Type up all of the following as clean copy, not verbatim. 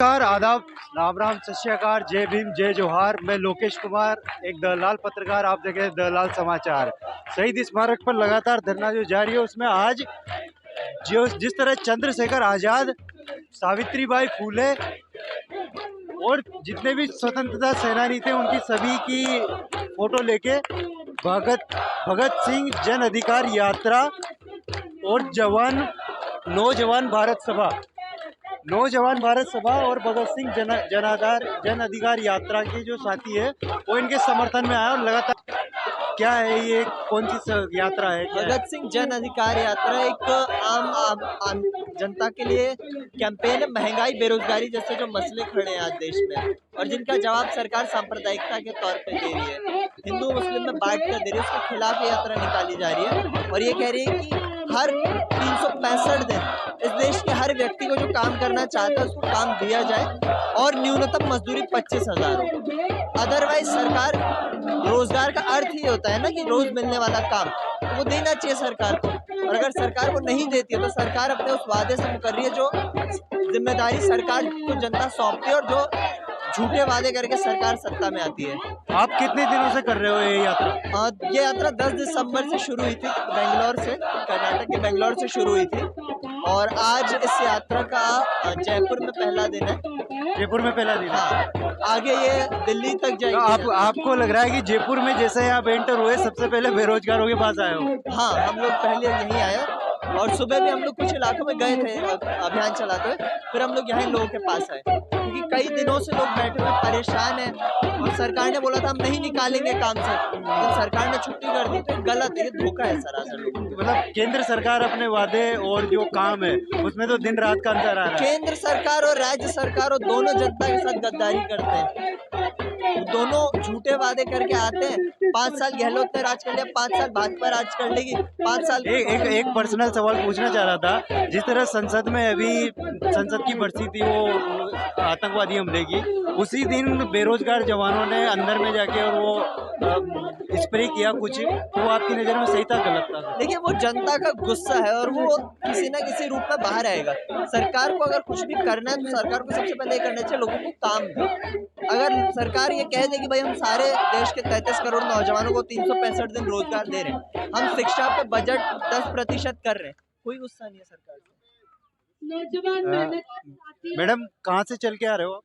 नमस्कार, आदाब, राम राम, सत श्री अकाल, जय भीम, जय जोहार। मैं लोकेश कुमार, एक दलाल पत्रकार। आप देख रहे हैं दलाल समाचार। शहीद स्मारक पर लगातार धरना जो जारी है, उसमें आज जो जिस तरह चंद्रशेखर आजाद, सावित्रीबाई फूले और जितने भी स्वतंत्रता सेनानी थे, उनकी सभी की फोटो लेके भगत सिंह जन अधिकार यात्रा और नौजवान भारत सभा और भगत सिंह जन अधिकार यात्रा के जो साथी है, वो इनके समर्थन में आया। और लगातार क्या है ये, कौन सी यात्रा है? भगत सिंह जन अधिकार यात्रा एक आम जनता के लिए कैंपेन है। महंगाई, बेरोजगारी जैसे जो मसले खड़े हैं आज देश में, और जिनका जवाब सरकार सांप्रदायिकता के तौर पे दे रही है, हिंदू मुस्लिम में बांट कर दे रही है, उसके खिलाफ ये यात्रा निकाली जा रही है। और ये कह रही है कि हर 365 दिन इस देश के हर व्यक्ति को जो काम करना चाहता है उसको काम दिया जाए, और न्यूनतम मजदूरी 25,000 हो। अदरवाइज सरकार, रोजगार का अर्थ ही होता है ना कि रोज मिलने वाला काम, तो वो देना चाहिए सरकार को। और अगर सरकार को नहीं देती है तो सरकार अपने उस वादे से मुकर रही है जो जिम्मेदारी सरकार को जनता सौंपती है, और जो झूठे वादे करके सरकार सत्ता में आती है। आप कितने दिनों से कर रहे हो ये यात्रा? ये यात्रा 10 दिसंबर से शुरू हुई थी, बेंगलोर से, कर्नाटक के बेंगलोर से शुरू हुई थी, और आज इस यात्रा का जयपुर में पहला दिन है। जयपुर में पहला दिन? हाँ, आगे ये दिल्ली तक जाएगी। तो आपको लग रहा है कि जयपुर में जैसे आप एंटर हुए, सबसे पहले बेरोजगारों के पास आए हो? हाँ, हम लोग पहले यहीं आए, और सुबह भी हम लोग कुछ इलाकों में गए थे अभियान चलाते हुए, फिर हम लोग यहाँ लोगों के पास आए, क्योंकि कई दिनों से लोग बैठे हुए परेशान हैं, और सरकार ने बोला था हम नहीं निकालेंगे काम से, तो सरकार ने छुट्टी कर दी। तो गलत है, धोखा है सरासर लोगों को। मतलब केंद्र सरकार अपने वादे और जो काम है उसमें तो दिन रात का अंतर आ रहा है। केंद्र सरकार और राज्य सरकार और दोनों जनता के साथ गद्दारी करते हैं, दोनों झूठे वादे करके आते हैं। 5 साल गहलोत ने राज कर लिया, 5 साल भाजपा राज कर लेगी, 5 साल। एक पर्सनल सवाल पूछना चाह रहा था। जिस तरह संसद में अभी संसद की बरसी थी वो आतंकवादी हमले की, उसी दिन बेरोजगार जवानों ने अंदर में जाके और वो स्प्रे किया कुछ, तो आपकी नज़र में सही था गलत था? देखिए, वो जनता का गुस्सा है, और वो किसी ना किसी रूप में बाहर आएगा। सरकार को अगर कुछ भी करना है तो सरकार को सबसे पहले ये करना चाहिए लोगों को काम दो। अगर सरकार ये कह दे कि भाई हम सारे देश के 33 करोड़ नौजवानों को 365 दिन रोजगार दे रहे हैं, हम शिक्षा पे बजट 10% कर रहे हैं, कोई गुस्सा नहीं है सरकार से। मैडम, कहाँ से चल के आ रहे हो?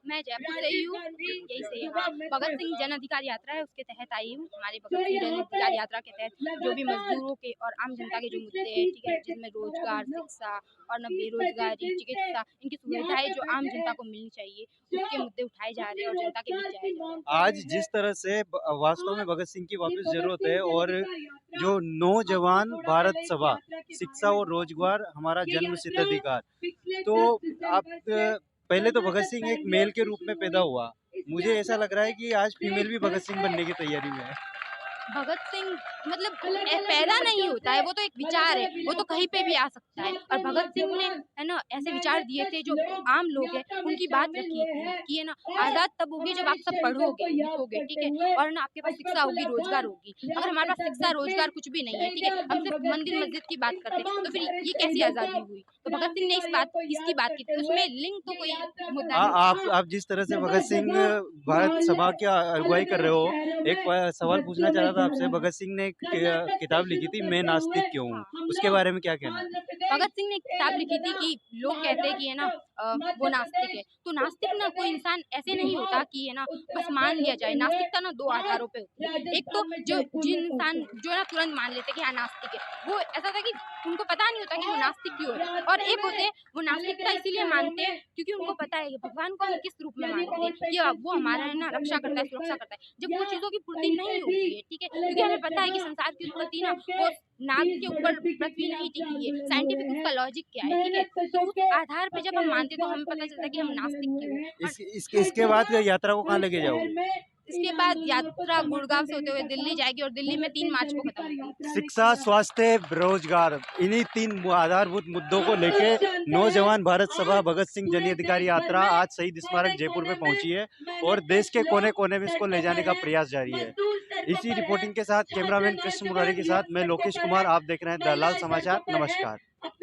मैं जयपुर से ही हूँ, यही से भगत सिंह जन अधिकार यात्रा है, उसके तहत आई हूँ। हमारे भगत सिंह जन अधिकार यात्रा के तहत जो भी मजदूरों के और आम जनता के जो मुद्दे हैं, ठीक है, जिसमें रोजगार, शिक्षा और न बेरोजगारी, चिकित्सा, इनकी सुविधाएं जो आम जनता को मिलनी चाहिए, उसके मुद्दे उठाए जा रहे हैं और जनता के बीच जाए जा रहे हैं। आज जिस तरह से वास्तव में भगत सिंह की वापस जरूरत है, और जो नौजवान भारत सभा, शिक्षा और रोजगार हमारा जन्मसिद्ध अधिकार, तो आप पहले तो भगत सिंह एक मेल के रूप में पैदा हुआ, मुझे ऐसा लग रहा है कि आज फीमेल भी भगत सिंह बनने की तैयारी में है। भगत सिंह मतलब पैदा नहीं होता है, वो तो एक विचार है, वो तो कहीं पे भी आ सकता है। और भगत सिंह ने, है ना, ऐसे विचार दिए थे जो आम लोग हैं उनकी बात रखी कि है ना, आज़ाद तब होगी जब आप सब पढ़ोगे, लिखोगे, ठीक है, और ना आपके पास शिक्षा होगी, रोजगार होगी। अगर हमारे पास शिक्षा, रोजगार कुछ भी नहीं है, ठीक है, हम सिर्फ मंदिर मस्जिद की बात करते हैं, तो फिर ये कैसी आज़ादी हुई? तो भगत सिंह ने इसकी बात की थी, उसमें लिंग तो कोई मुद्दा नहीं। आप जिस तरह से भगत सिंह भारत सभा की अगुवाई कर रहे हो, एक सवाल पूछना चाह रहा था आपसे। भगत सिंह ने एक किताब लिखी थी, मैं नास्तिक क्यों हूँ, उसके बारे में क्या कहना है? भगत सिंह ने एक किताब लिखी थी कि लोग कहते हैं कि है ना वो नास्तिक है, तो नास्तिक ना कोई इंसान ऐसे नहीं होता कि है ना बस मान लिया जाए। नास्तिकता ना 2 आधारों पे होती है। एक तो जिन इंसान जो ना तुरंत मान लेते कि हाँ नास्तिक है, वो ऐसा था कि उनको पता नहीं होता कि वो नास्तिक क्यों है, और एक होते हैं वो नास्तिकता इसीलिए मानते हैं क्योंकि उनको पता है कि भगवान को हम किस रूप में मानते हैं, कि वो हमारा है ना रक्षा करता है, सुरक्षा करता है। जब वो चीज़ों की पूर्ति नहीं होती है, ठीक है, क्योंकि हमें पता है कि संसार की उत्पत्ति ना वो नाग के ऊपर पृथ्वी नहीं टिकी है, साइंटिफिक उसका लॉजिक क्या है, ठीक है, तो उस आधार पे जब हम मानते तो हमें पता चलता है कि हम नास्तिक क्यों हैं। इसके बाद यात्रा को कहाँ लेके जाओगे? इसके बाद यात्रा गुड़गांव से होते हुए दिल्ली जाएगी, और दिल्ली में 3 मार्च को खत्म होगी। शिक्षा, स्वास्थ्य, रोजगार, इन्हीं 3 आधारभूत मुद्दों को लेके नौजवान भारत सभा भगत सिंह जन अधिकार यात्रा आज शहीद स्मारक जयपुर में पहुंची है, और देश के कोने कोने में इसको ले जाने का प्रयास जारी है। इसी रिपोर्टिंग के साथ कैमरामैन कृष्ण मुरारी के साथ मैं लोकेश कुमार, आप देख रहे हैं दलाल समाचार। नमस्कार।